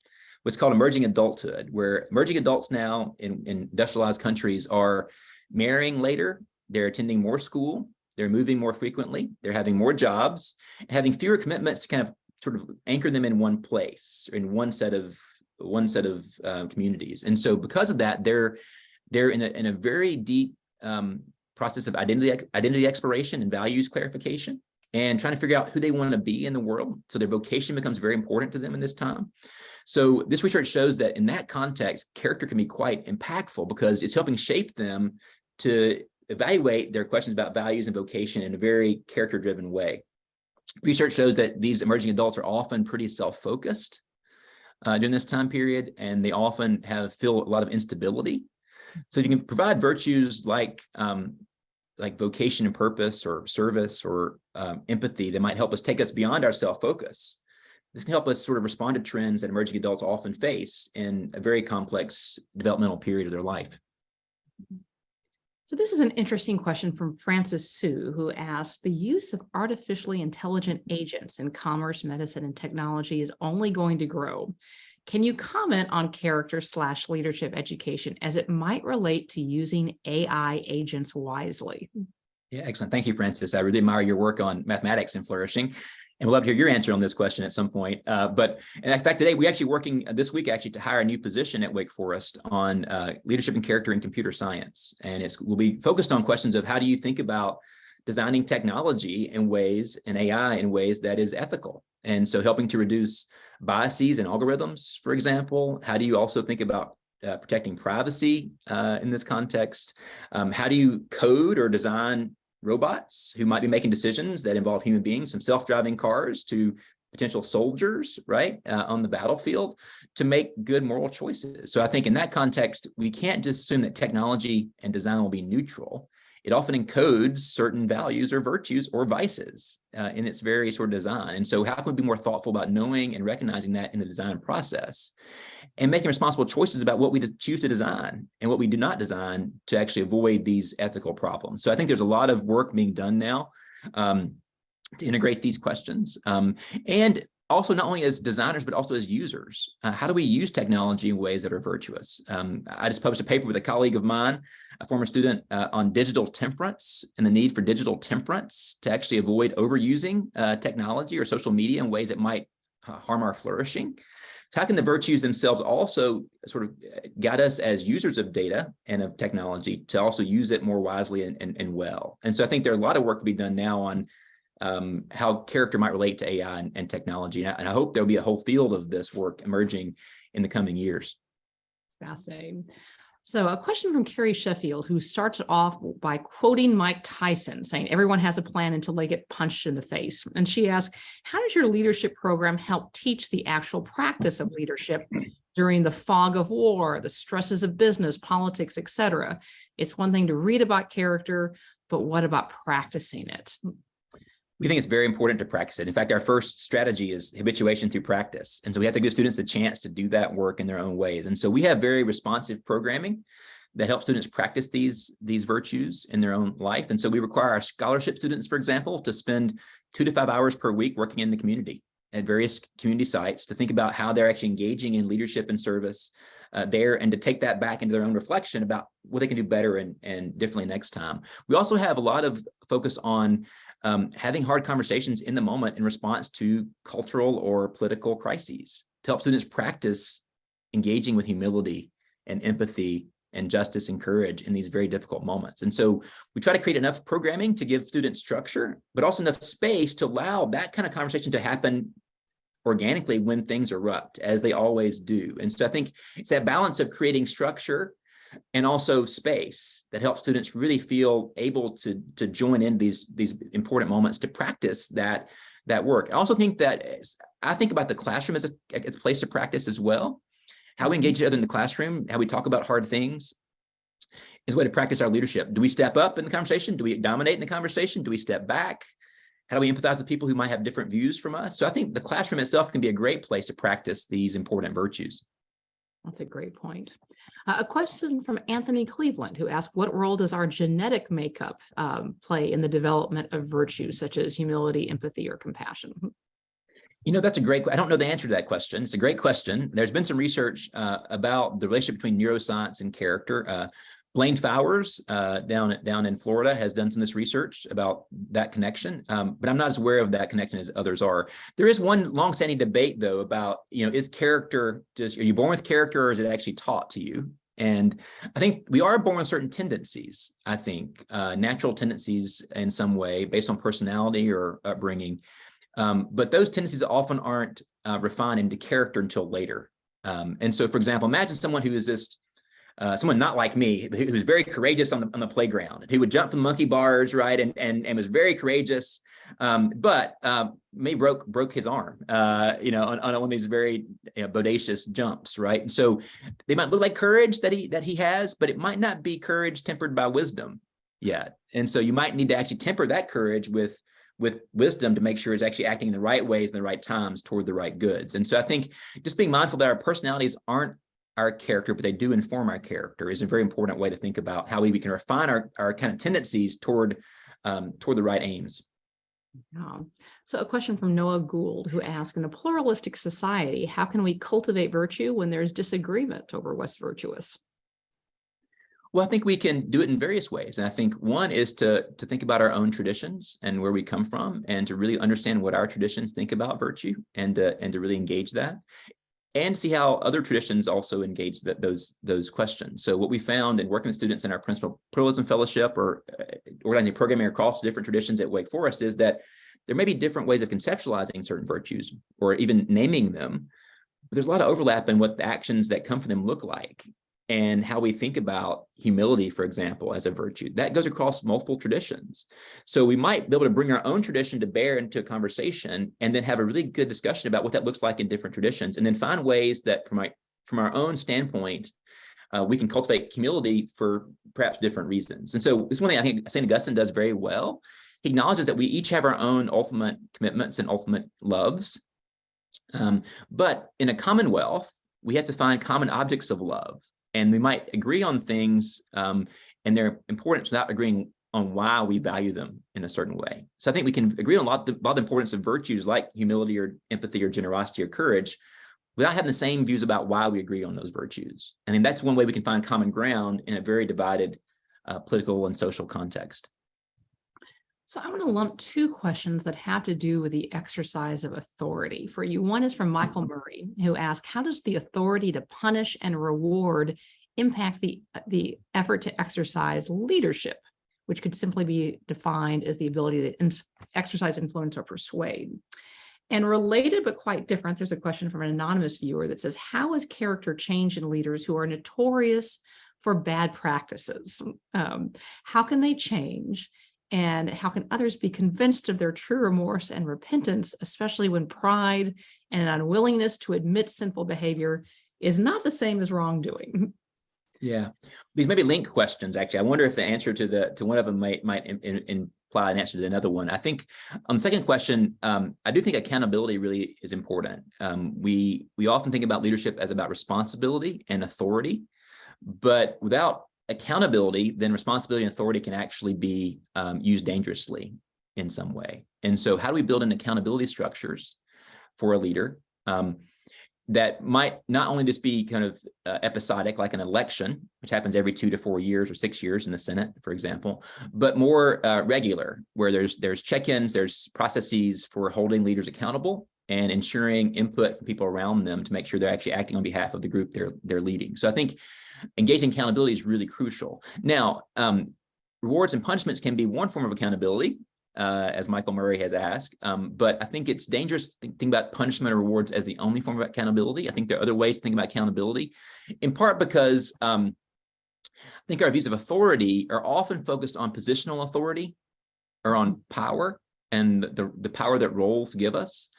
what's called emerging adulthood, where emerging adults now in industrialized countries are marrying later, they're attending more school, they're moving more frequently, they're having more jobs, having fewer commitments to kind of sort of anchor them in one place, or in one set of communities. And so because of that, they're in a very deep process of identity exploration and values clarification, and trying to figure out who they want to be in the world. So their vocation becomes very important to them in this time. So this research shows that in that context, character can be quite impactful because it's helping shape them to evaluate their questions about values and vocation in a very character-driven way. Research shows that these emerging adults are often pretty self-focused during this time period, and they often feel a lot of instability. So you can provide virtues like vocation and purpose, or service, or empathy that might help us take us beyond our self-focus. This can help us sort of respond to trends that emerging adults often face in a very complex developmental period of their life. So this is an interesting question from Francis Sue, who asked, the use of artificially intelligent agents in commerce, medicine, and technology is only going to grow. Can you comment on character/leadership education as it might relate to using AI agents wisely? Yeah, excellent. Thank you, Francis. I really admire your work on mathematics and flourishing, and we'll love to hear your answer on this question at some point. But in fact, today we're actually working this week to hire a new position at Wake Forest on leadership and character in computer science, and we'll be focused on questions of how do you think about designing technology in ways, and AI in ways that is ethical. And so helping to reduce biases in algorithms, for example. How do you also think about protecting privacy in this context? How do you code or design robots who might be making decisions that involve human beings, from self-driving cars to potential soldiers, right, on the battlefield, to make good moral choices? So I think in that context, we can't just assume that technology and design will be neutral. It often encodes certain values or virtues or vices in its very sort of design. And so how can we be more thoughtful about knowing and recognizing that in the design process, and making responsible choices about what we choose to design and what we do not design to actually avoid these ethical problems? So I think there's a lot of work being done now to integrate these questions. And also not only as designers, but also as users. How do we use technology in ways that are virtuous? I just published a paper with a colleague of mine, a former student, on digital temperance and the need for digital temperance to actually avoid overusing technology or social media in ways that might harm our flourishing. So how can the virtues themselves also sort of guide us as users of data and of technology to also use it more wisely and well? And so I think there's a lot of work to be done now on how character might relate to AI and technology. And I hope there'll be a whole field of this work emerging in the coming years. It's fascinating. So a question from Carrie Sheffield, who starts off by quoting Mike Tyson, saying, everyone has a plan until they get punched in the face. And she asks, how does your leadership program help teach the actual practice of leadership during the fog of war, the stresses of business, politics, etc.? It's one thing to read about character, but what about practicing it? We think it's very important to practice it. In fact, our first strategy is habituation through practice. And so we have to give students a chance to do that work in their own ways. And so we have very responsive programming that helps students practice these virtues in their own life. And so we require our scholarship students, for example, to spend 2 to 5 hours per week working in the community at various community sites to think about how they're actually engaging in leadership and service there, and to take that back into their own reflection about what they can do better and differently next time. We also have a lot of focus on having hard conversations in the moment in response to cultural or political crises, to help students practice engaging with humility and empathy and justice and courage in these very difficult moments. And so we try to create enough programming to give students structure, but also enough space to allow that kind of conversation to happen organically when things erupt, as they always do. And so I think it's that balance of creating structure and also space that helps students really feel able to join in these important moments to practice that work. I also think that I think about the classroom as a place to practice as well. How we engage each other in the classroom, how we talk about hard things is a way to practice our leadership. Do we step up in the conversation? Do we dominate in the conversation? Do we step back? How do we empathize with people who might have different views from us? So I think the classroom itself can be a great place to practice these important virtues. That's a great point. A question from Anthony Cleveland, who asked, what role does our genetic makeup play in the development of virtues such as humility, empathy, or compassion? That's a great, I don't know the answer to that question. It's a great question. There's been some research about the relationship between neuroscience and character. Blaine Fowers down in Florida has done some of this research about that connection, but I'm not as aware of that connection as others are. There is one longstanding debate, though, about, is character, are you born with character or is it actually taught to you? And I think we are born with certain tendencies, I think, natural tendencies in some way based on personality or upbringing. But those tendencies often aren't refined into character until later. And so, for example, imagine someone who is just someone not like me, who was very courageous on the playground, who would jump from monkey bars, right, and was very courageous, but maybe broke his arm, on one of these very bodacious jumps, right? And so they might look like courage that he has, but it might not be courage tempered by wisdom yet. And so you might need to actually temper that courage with wisdom to make sure it's actually acting in the right ways and the right times toward the right goods. And so I think just being mindful that our personalities aren't our character, but they do inform our character is a very important way to think about how we can refine our kind of tendencies toward the right aims. Yeah. So a question from Noah Gould, who asked, in a pluralistic society, how can we cultivate virtue when there's disagreement over what's virtuous? Well, I think we can do it in various ways. And I think one is to think about our own traditions and where we come from, and to really understand what our traditions think about virtue, and to really engage that, and see how other traditions also engage those questions. So what we found in working with students in our Principal Pluralism Fellowship, or organizing programming across different traditions at Wake Forest, is that there may be different ways of conceptualizing certain virtues or even naming them, but there's a lot of overlap in what the actions that come from them look like, and how we think about humility, for example, as a virtue. That goes across multiple traditions. So we might be able to bring our own tradition to bear into a conversation, and then have a really good discussion about what that looks like in different traditions, and then find ways that from our own standpoint, we can cultivate humility for perhaps different reasons. And so it's one thing I think St. Augustine does very well. He acknowledges that we each have our own ultimate commitments and ultimate loves. But in a commonwealth, we have to find common objects of love. And we might agree on things and their importance without agreeing on why we value them in a certain way. So I think we can agree on a lot of the importance of virtues like humility or empathy or generosity or courage without having the same views about why we agree on those virtues. I think that's one way we can find common ground in a very divided political and social context. So I'm going to lump two questions that have to do with the exercise of authority for you. One is from Michael Murray, who asked, how does the authority to punish and reward impact the effort to exercise leadership, which could simply be defined as the ability to exercise influence or persuade? And related but quite different, there's a question from an anonymous viewer that says, how is character changed in leaders who are notorious for bad practices? How can they change? And how can others be convinced of their true remorse and repentance, especially when pride and an unwillingness to admit sinful behavior is not the same as wrongdoing? Yeah, these may be linked questions, actually. I wonder if the answer to one of them might imply an answer to another one. I think on the second question, I do think accountability really is important. We often think about leadership as about responsibility and authority, but without accountability, then responsibility and authority can actually be used dangerously in some way. And so how do we build in accountability structures for a leader? that might not only just be kind of episodic, like an election, which happens every 2 to 4 years or 6 years in the Senate, for example, but more regular, where there's check-ins, there's processes for holding leaders accountable and ensuring input from people around them to make sure they're actually acting on behalf of the group they're leading. So I think engaging accountability is really crucial. Now, rewards and punishments can be one form of accountability, as Michael Murray has asked. But I think it's dangerous to think about punishment or rewards as the only form of accountability. I think there are other ways to think about accountability, in part because I think our views of authority are often focused on positional authority or on power and the power that roles give us.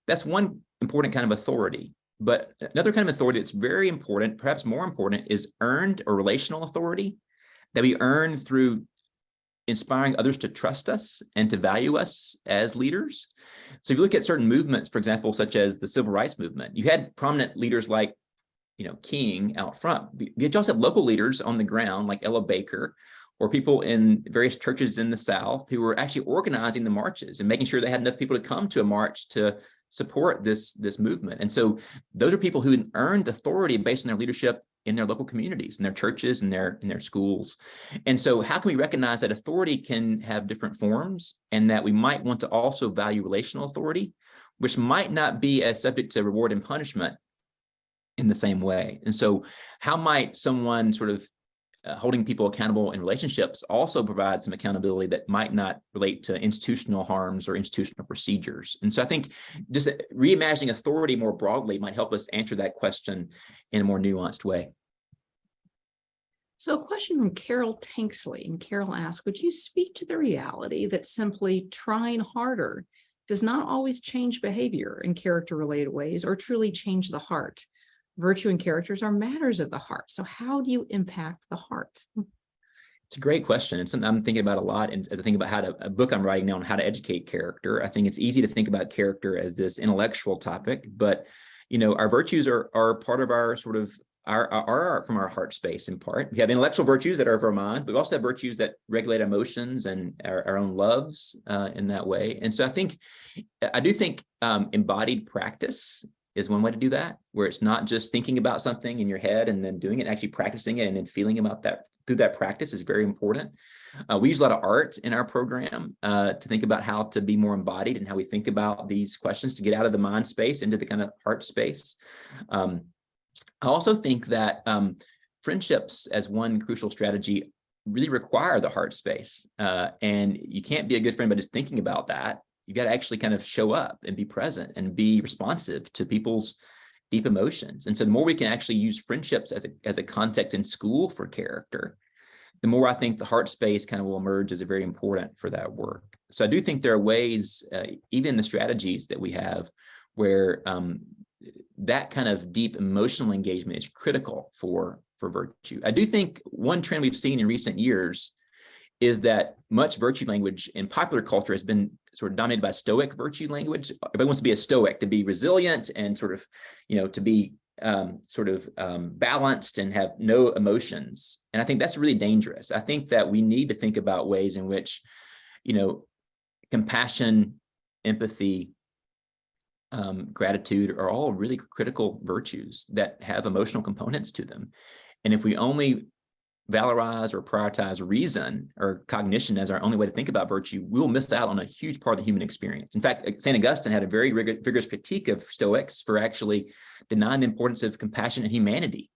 That's one important kind of authority. But another kind of authority that's very important, perhaps more important, is earned or relational authority that we earn through inspiring others to trust us and to value us as leaders. So if you look at certain movements, for example, such as the civil rights movement, you had prominent leaders like, King out front. You also have local leaders on the ground like Ella Baker, or people in various churches in the South who were actually organizing the marches and making sure they had enough people to come to a march to support this movement. And so those are people who earned authority based on their leadership in their local communities, in their churches, in their schools. And so how can we recognize that authority can have different forms, and that we might want to also value relational authority, which might not be as subject to reward and punishment in the same way? And so how might someone sort of holding people accountable in relationships also provide some accountability that might not relate to institutional harms or institutional procedures? And so I think just reimagining authority more broadly might help us answer that question in a more nuanced way. So a question from Carol Tanksley, and Carol asks, would you speak to the reality that simply trying harder does not always change behavior in character-related ways or truly change the heart? Virtue and characters are matters of the heart. So how do you impact the heart? It's a great question. It's something I'm thinking about a lot. And as I think about a book I'm writing now on how to educate character, I think it's easy to think about character as this intellectual topic, but our virtues are part of our sort of our from our heart space in part. We have intellectual virtues that are of our mind, but we also have virtues that regulate emotions and our own loves in that way. And so I do think embodied practice is one way to do that, where it's not just thinking about something in your head and then doing it, actually practicing it and then feeling about that through that practice is very important. We use a lot of art in our program to think about how to be more embodied and how we think about these questions, to get out of the mind space into the kind of heart space. I also think that friendships as one crucial strategy really require the heart space. And you can't be a good friend by just thinking about that. You got to actually kind of show up and be present and be responsive to people's deep emotions. And so the more we can actually use friendships as a context in school for character, the more I think the heart space kind of will emerge as very important for that work. So I do think there are ways, even the strategies that we have, where that kind of deep emotional engagement is critical for virtue. I do think one trend we've seen in recent years is that much virtue language in popular culture has been sort of dominated by Stoic virtue language. Everybody wants to be a Stoic, to be resilient and sort of, to be balanced and have no emotions. And I think that's really dangerous. I think that we need to think about ways in which, compassion, empathy, gratitude are all really critical virtues that have emotional components to them. And if we only valorize or prioritize reason or cognition as our only way to think about virtue, we'll miss out on a huge part of the human experience. In fact, St. Augustine had a very vigorous critique of Stoics for actually denying the importance of compassion and humanity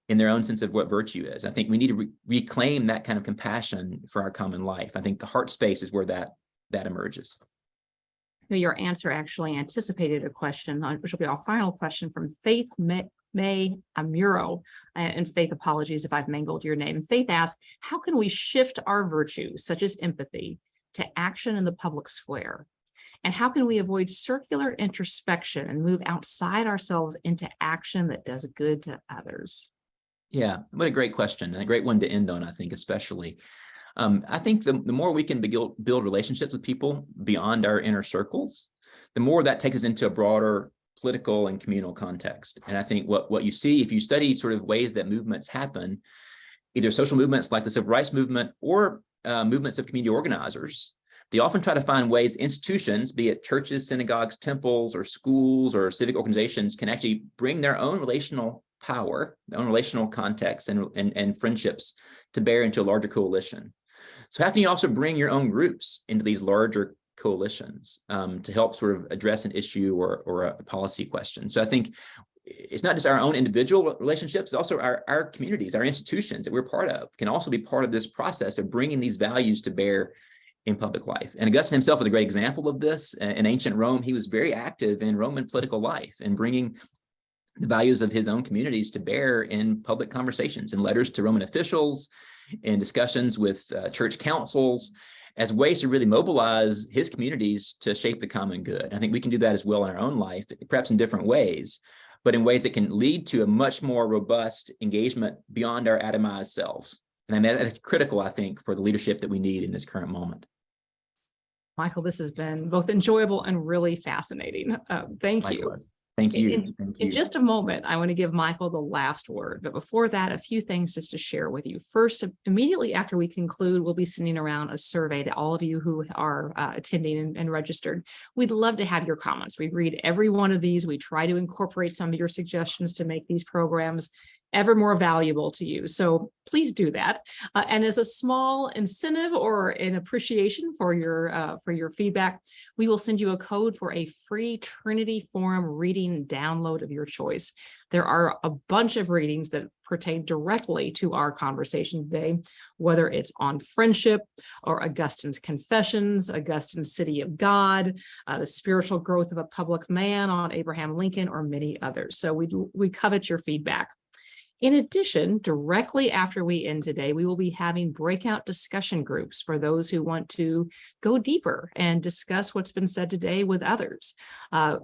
in their own sense of what virtue is. I think we need to reclaim that kind of compassion for our common life. I think the heart space is where that emerges. Your answer actually anticipated a question, which will be our final question, from Faith May Amuro. And Faith, apologies if I've mangled your name. Faith asks, how can we shift our virtues, such as empathy, to action in the public square? And how can we avoid circular introspection and move outside ourselves into action that does good to others? Yeah, what a great question, and a great one to end on, I think, especially. I think the more we can build relationships with people beyond our inner circles, the more that takes us into a broader political and communal context. And I think what you see, if you study sort of ways that movements happen, either social movements like the civil rights movement or movements of community organizers, They often try to find ways institutions, be it churches, synagogues, temples, or schools, or civic organizations, can actually bring their own relational power, their own relational context and friendships to bear into a larger coalition. So how can you also bring your own groups into these larger coalitions to help sort of address an issue or a policy question? So I think it's not just our own individual relationships, it's also our communities, our institutions that we're part of can also be part of this process of bringing these values to bear in public life. And Augustine himself was a great example of this. In ancient Rome, he was very active in Roman political life and bringing the values of his own communities to bear in public conversations, in letters to Roman officials, in discussions with church councils, as ways to really mobilize his communities to shape the common good. I think we can do that as well in our own life, perhaps in different ways, but in ways that can lead to a much more robust engagement beyond our atomized selves. And I mean, that's critical, I think, for the leadership that we need in this current moment. Michael, this has been both enjoyable and really fascinating. Thank you. Thank you. In just a moment, I want to give Michael the last word. But before that, a few things just to share with you. First, immediately after we conclude, we'll be sending around a survey to all of you who are attending and registered. We'd love to have your comments. We read every one of these. We try to incorporate some of your suggestions to make these programs ever more valuable to you. So please do that. And as a small incentive or an appreciation for your feedback, we will send you a code for a free Trinity Forum reading download of your choice. There are a bunch of readings that pertain directly to our conversation today, whether it's on friendship or Augustine's Confessions, Augustine's City of God, the spiritual growth of a public man on Abraham Lincoln, or many others. So we covet your feedback. In addition, directly after we end today, we will be having breakout discussion groups for those who want to go deeper and discuss what's been said today with others.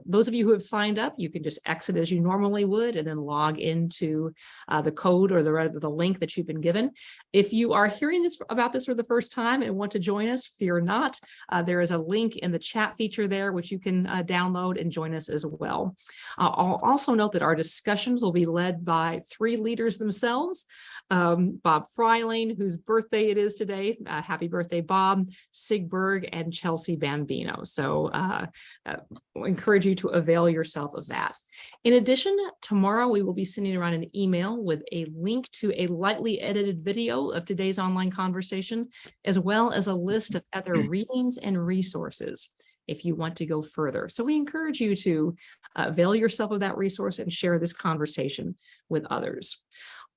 Those of you who have signed up, you can just exit as you normally would and then log into the code or the link that you've been given. If you are hearing about this for the first time and want to join us, fear not. There is a link in the chat feature there, which you can download and join us as well. I'll also note that our discussions will be led by three leaders themselves. Bob Freiling, whose birthday it is today. Happy birthday, Bob, Sigberg, and Chelsea Bambino. So we'll encourage you to avail yourself of that. In addition, tomorrow we will be sending around an email with a link to a lightly edited video of today's online conversation, as well as a list of other readings and resources if you want to go further. So we encourage you to avail yourself of that resource and share this conversation with others.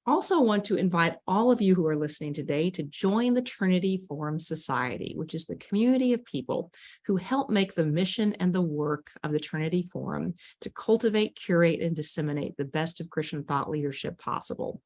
Also want to invite all of you who are listening today to join the Trinity Forum Society, which is the community of people who help make the mission and the work of the Trinity Forum to cultivate, curate, and disseminate the best of Christian thought leadership possible.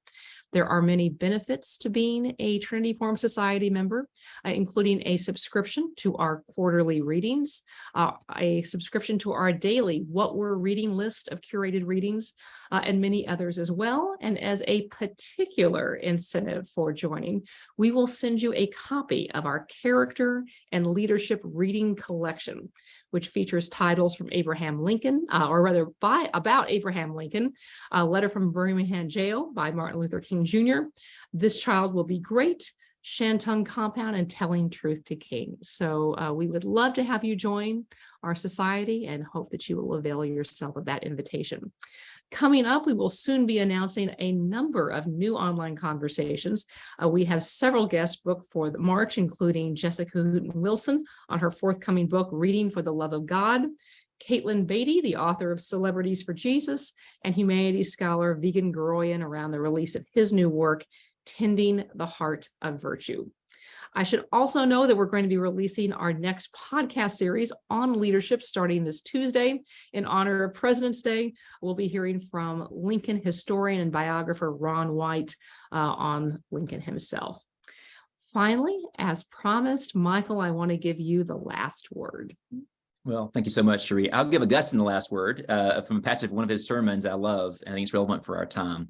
There are many benefits to being a Trinity Forum Society member, including a subscription to our quarterly readings, a subscription to our daily What We're Reading list of curated readings, and many others as well. And as a particular incentive for joining, we will send you a copy of our Character and Leadership Reading Collection, which features titles from Abraham Lincoln, or rather about Abraham Lincoln, a letter from Birmingham Jail by Martin Luther King Jr., This Child Will Be Great, Shantung Compound, and Telling Truth to Kings. So we would love to have you join our society and hope that you will avail yourself of that invitation. Coming up, we will soon be announcing a number of new online conversations. We have several guests booked for March, including Jessica Hooten Wilson on her forthcoming book, Reading for the Love of God, Caitlin Beatty, the author of Celebrities for Jesus, and humanities scholar Vigan Garoyan around the release of his new work, Tending the Heart of Virtue. I should also know that we're going to be releasing our next podcast series on leadership starting this Tuesday in honor of President's Day. We'll be hearing from Lincoln historian and biographer Ron White on Lincoln himself. Finally, as promised, Michael, I want to give you the last word. Well, thank you so much, Cherie. I'll give Augustine the last word from a passage of one of his sermons I love, and I think it's relevant for our time.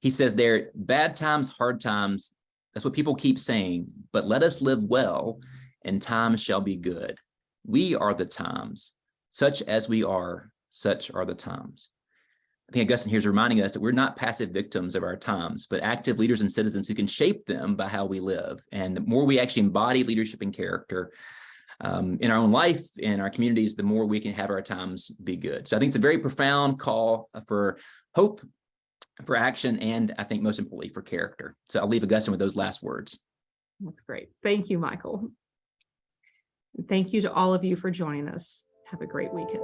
He says there, bad times, hard times, that's what people keep saying, but let us live well, and times shall be good. We are the times. Such as we are, such are the times. I think Augustine here is reminding us that we're not passive victims of our times, but active leaders and citizens who can shape them by how we live. And the more we actually embody leadership and character, in our own life, in our communities, the more we can have our times be good. So I think it's a very profound call for hope, for action, and I think most importantly for character. So I'll leave Augustine with those last words. That's great. Thank you, Michael. Thank you to all of you for joining us. Have a great weekend.